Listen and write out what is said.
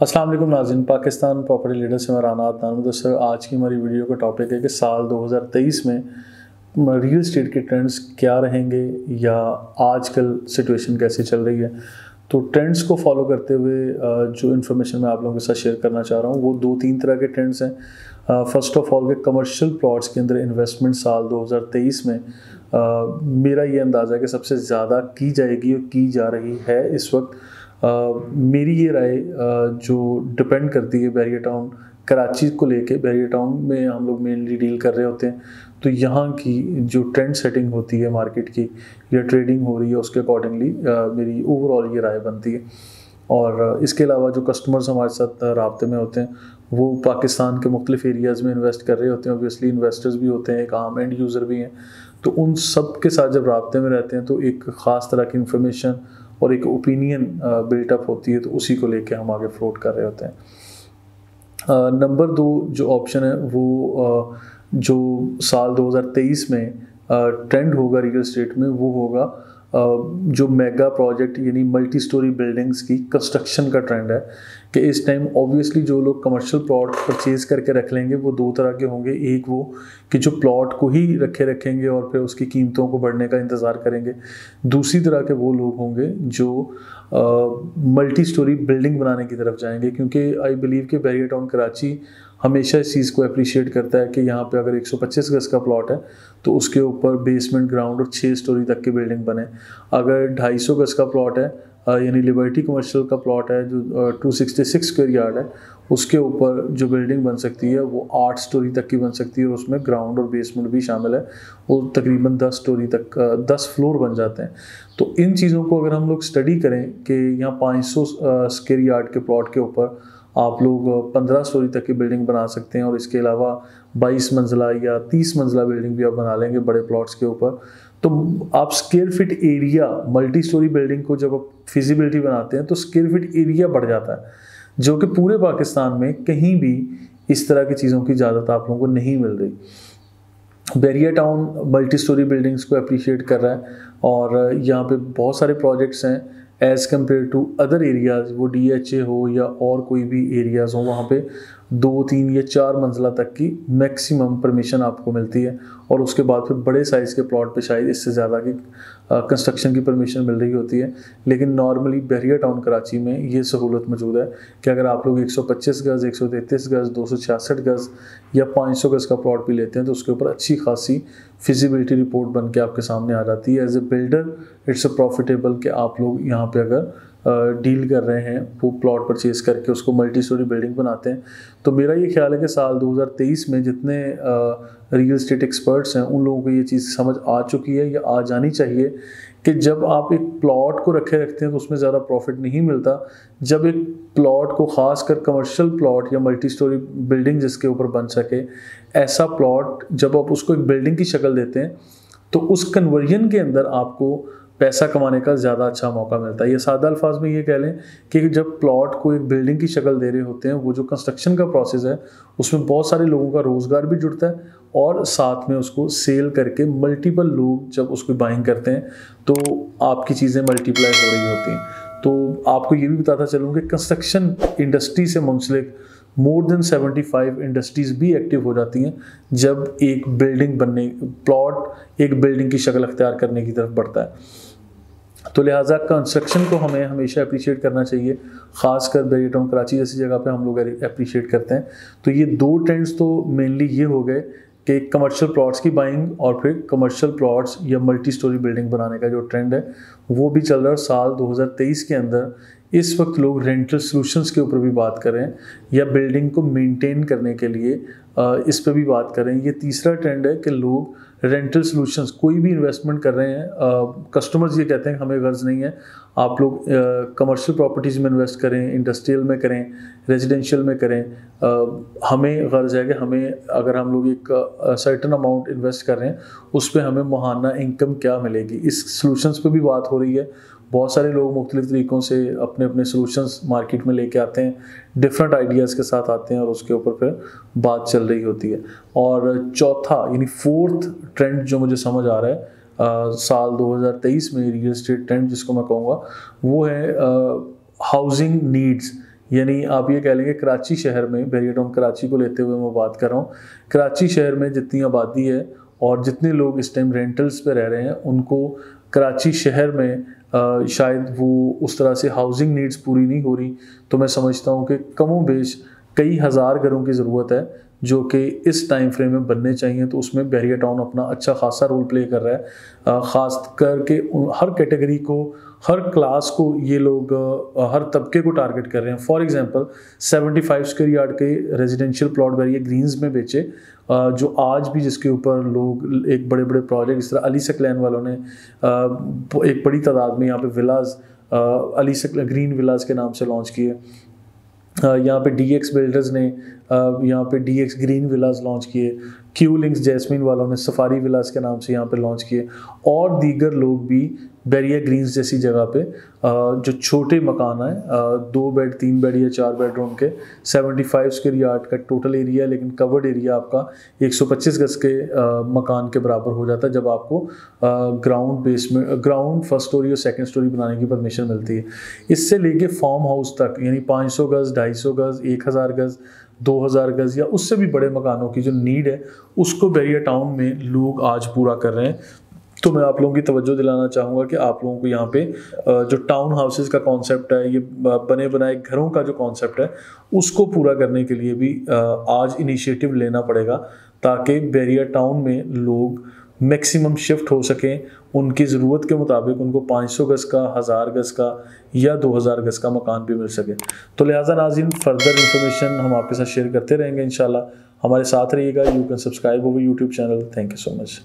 अस्सलाम वालेकुम नाज़रीन, पाकिस्तान प्रॉपर्टी लीडर से मैं रानात नाम। दोस्तों, आज की हमारी वीडियो का टॉपिक है कि साल 2023 में रियल एस्टेट के ट्रेंड्स क्या रहेंगे या आजकल सिचुएशन कैसे चल रही है। तो ट्रेंड्स को फॉलो करते हुए जो इन्फॉर्मेशन मैं आप लोगों के साथ शेयर करना चाह रहा हूँ वो दो तीन तरह के ट्रेंड्स हैं। फर्स्ट ऑफ ऑल के कमर्शियल प्लॉट्स के अंदर इन्वेस्टमेंट साल 2023 में मेरा ये अंदाज़ा है कि सबसे ज़्यादा की जाएगी और की जा रही है इस वक्त। मेरी ये राय जो डिपेंड करती है बैरियर टाउन कराची को लेके। बैरियर टाउन में हम लोग मेनली डील कर रहे होते हैं, तो यहाँ की जो ट्रेंड सेटिंग होती है मार्केट की या ट्रेडिंग हो रही है उसके अकॉर्डिंगली मेरी ओवरऑल ये राय बनती है। और इसके अलावा जो कस्टमर्स हमारे साथ राब्ते में होते हैं वो पाकिस्तान के मुख्तलिफ एरियाज़ में इन्वेस्ट कर रहे होते हैं। ऑब्वियसली इन्वेस्टर्स भी होते हैं, एक आम एंड यूज़र भी हैं, तो उन सब के साथ जब राब्ते में रहते हैं तो एक ख़ास तरह की इंफॉर्मेशन और एक ओपिनियन बिल्टअप होती है, तो उसी को लेके हम आगे फ्लोट कर रहे होते हैं। नंबर 2 जो ऑप्शन है वो जो साल 2023 में ट्रेंड होगा रियल एस्टेट में वो होगा जो मेगा प्रोजेक्ट यानी मल्टी स्टोरी बिल्डिंग्स की कंस्ट्रक्शन का ट्रेंड है। कि इस टाइम ऑब्वियसली जो लोग कमर्शियल प्लॉट परचेज़ करके रख लेंगे वो दो तरह के होंगे। एक वो कि जो प्लॉट को ही रखेंगे और फिर उसकी कीमतों को बढ़ने का इंतज़ार करेंगे। दूसरी तरह के वो लोग होंगे जो मल्टी स्टोरी बिल्डिंग बनाने की तरफ जाएंगे, क्योंकि आई बिलीव कि बैरियर टाउन कराची हमेशा इस चीज़ को अप्रिशिएट करता है कि यहाँ पे अगर 125 गज़ का प्लॉट है तो उसके ऊपर बेसमेंट, ग्राउंड और 6 स्टोरी तक की बिल्डिंग बने। अगर 250 गज़ का प्लॉट है यानी लिबर्टी कमर्शियल का प्लॉट है जो 266 स्क्वायर यार्ड है, उसके ऊपर जो बिल्डिंग बन सकती है वो 8 स्टोरी तक की बन सकती है और उसमें ग्राउंड और बेसमेंट भी शामिल है। वो तकरीबन 10 स्टोरी तक 10 फ्लोर बन जाते हैं। तो इन चीज़ों को अगर हम लोग स्टडी करें कि यहाँ 500 स्क्वायर यार्ड के प्लॉट के ऊपर आप लोग 15 स्टोरी तक की बिल्डिंग बना सकते हैं और इसके अलावा 22 मंजिला या 30 मंजिला बिल्डिंग भी आप बना लेंगे बड़े प्लॉट्स के ऊपर। तो आप square feet area multi storey building को जब आप फिजिबिलिटी बनाते हैं तो स्क्वायर फीट एरिया बढ़ जाता है, जो कि पूरे पाकिस्तान में कहीं भी इस तरह की चीज़ों की इजाज़त आप लोगों को नहीं मिल रही। Barrier town multi storey buildings को अप्रिशिएट कर रहा है और यहाँ पे बहुत सारे प्रोजेक्ट्स हैं as compare to other areas, वो DHA हो या और कोई भी एरियाज़ हो, वहाँ पे 2, 3 या 4 मंजिला तक की मैक्सिमम परमिशन आपको मिलती है और उसके बाद फिर बड़े साइज़ के प्लॉट पे शायद इससे ज़्यादा की कंस्ट्रक्शन की परमिशन मिल रही होती है। लेकिन नॉर्मली बैरियर टाउन कराची में ये सहूलत मौजूद है कि अगर आप लोग 125 गज़, 133 गज़, 266 गज़ या 500 गज़ का प्लॉट भी लेते हैं तो उसके ऊपर अच्छी खासी फिजिबिलिटी रिपोर्ट बन के आपके सामने आ जाती है। As a builder it's a profitable कि आप लोग यहाँ पे अगर डील कर रहे हैं वो प्लॉट परचेज करके उसको मल्टी स्टोरी बिल्डिंग बनाते हैं। तो मेरा ये ख्याल है कि साल 2023 में जितने रियल एस्टेट एक्सपर्ट्स हैं उन लोगों को ये चीज़ समझ आ चुकी है या आ जानी चाहिए कि जब आप एक प्लॉट को रखते हैं तो उसमें ज़्यादा प्रॉफिट नहीं मिलता। जब एक प्लॉट को ख़ास कर कमर्शियल प्लॉट या मल्टी स्टोरी बिल्डिंग जिसके ऊपर बन सके, ऐसा प्लॉट जब आप उसको एक बिल्डिंग की शक्ल देते हैं तो उस कन्वर्जन के अंदर आपको पैसा कमाने का ज़्यादा अच्छा मौका मिलता है। ये सादा अल्फाज में ये कह लें कि जब प्लॉट को एक बिल्डिंग की शक्ल दे रहे होते हैं, वो जो कंस्ट्रक्शन का प्रोसेस है उसमें बहुत सारे लोगों का रोज़गार भी जुड़ता है और साथ में उसको सेल करके मल्टीपल लोग जब उसको बाइंग करते हैं तो आपकी चीज़ें मल्टीप्लाई हो रही होती हैं। तो आपको ये भी बताता चलूँ कि कंस्ट्रक्शन इंडस्ट्री से मुंसलिक मोर देन 75 इंडस्ट्रीज़ भी एक्टिव हो जाती हैं जब एक बिल्डिंग बनने प्लॉट एक बिल्डिंग की शक्ल अख्तियार करने की तरफ बढ़ता है। तो लिहाजा कंस्ट्रक्शन को हमें हमेशा अप्रिशिएट करना चाहिए, ख़ासकर बैरियर टाउन कराची जैसी जगह पे हम लोग अप्रिशिएट करते हैं। तो ये दो ट्रेंड्स तो मेनली ये हो गए कि कमर्शियल प्लॉट्स की बाइंग और फिर कमर्शियल प्लॉट्स या मल्टी स्टोरी बिल्डिंग बनाने का जो ट्रेंड है वो भी चल रहा है। साल 2023 के अंदर इस वक्त लोग रेंटल सॉल्यूशंस के ऊपर भी बात कर रहे हैं या बिल्डिंग को मेंटेन करने के लिए इस पर भी बात कर रहे हैं। ये तीसरा ट्रेंड है कि लोग रेंटल सॉल्यूशंस कोई भी इन्वेस्टमेंट कर रहे हैं। कस्टमर्स ये कहते हैं हमें गर्ज नहीं है, आप लोग कमर्शियल प्रॉपर्टीज़ में इन्वेस्ट करें, इंडस्ट्रियल में करें, रेजिडेंशियल में करें। हमें गर्ज है कि हमें अगर हम लोग एक सर्टन अमाउंट इन्वेस्ट कर रहे हैं उस पर हमें माहाना इनकम क्या मिलेगी, इस सॉल्यूशंस पे भी बात हो रही है। बहुत सारे लोग मुख्तलिफ तरीक़ों से अपने अपने सॉल्यूशंस मार्केट में लेके आते हैं, डिफरेंट आइडियाज़ के साथ आते हैं और उसके ऊपर फिर बात चल रही होती है। और चौथा यानी फोर्थ ट्रेंड जो मुझे समझ आ रहा है साल 2023 में रियल एस्टेट ट्रेंड जिसको मैं कहूँगा वो है हाउसिंग नीड्स यानी आप ये कह लेंगे कराची शहर में, बैरियर टाउन कराची को लेते हुए मैं बात कर रहा हूँ, कराची शहर में जितनी आबादी है और जितने लोग इस टाइम रेंटल्स पे रह रहे हैं, उनको कराची शहर में शायद वो उस तरह से हाउसिंग नीड्स पूरी नहीं हो रही। तो मैं समझता हूँ कि कमों बेश कई हज़ार घरों की ज़रूरत है जो कि इस टाइम फ्रेम में बनने चाहिए। तो उसमें बैरियर टाउन अपना अच्छा खासा रोल प्ले कर रहा है। ख़ास करके हर कैटेगरी को, हर क्लास को ये लोग हर तबके को टारगेट कर रहे हैं। फॉर एग्जांपल 75 स्क्वायर यार्ड के रेजिडेंशियल प्लॉट बैरियर ग्रीन्स में बेचे, जो आज भी जिसके ऊपर लोग एक बड़े बड़े प्रोजेक्ट, इस तरह अली सकलैन वालों ने एक बड़ी तादाद में यहाँ पे villas Ali Saklain green villas के नाम से लॉन्च किए। यहाँ पे DX बिल्डर्स ने यहाँ पे DX ग्रीन विलाज लॉन्च किए। क्यू लिंक्स जैस्मिन वालों ने सफारी विलाज के नाम से यहाँ पे लॉन्च किए, और दीगर लोग भी बैरियर ग्रीन्स जैसी जगह पे जो छोटे मकान हैं, 2 बेड 3 बेड या 4 बेडरूम के, 75 स्क्वायर यार्ड का टोटल एरिया, लेकिन कवर्ड एरिया आपका 125 गज के मकान के बराबर हो जाता है जब आपको ग्राउंड फर्स्ट स्टोरी और सेकंड स्टोरी बनाने की परमिशन मिलती है। इससे लेके फार्म हाउस तक, यानी 500 गज, 250 गज, 1000 गज, 2000 गज या उससे भी बड़े मकानों की जो नीड है, उसको बैरियर टाउन में लोग आज पूरा कर रहे हैं। तो मैं आप लोगों की तवज्जो दिलाना चाहूँगा कि आप लोगों को यहाँ पे जो टाउन हाउसेस का कॉन्सेप्ट है, ये बने बनाए घरों का जो कॉन्सेप्ट है, उसको पूरा करने के लिए भी आज इनिशिएटिव लेना पड़ेगा, ताकि बैरियर टाउन में लोग मैक्सिमम शिफ्ट हो सकें। उनकी ज़रूरत के मुताबिक उनको 500 गज का, 1000 गज का या 2000 गज का मकान भी मिल सके। तो लिहाजा नाज़रीन, फर्दर इंफॉर्मेशन हम आपके साथ शेयर करते रहेंगे इंशाल्लाह। हमारे साथ रहिएगा। You can subscribe our YouTube channel. Thank you so much.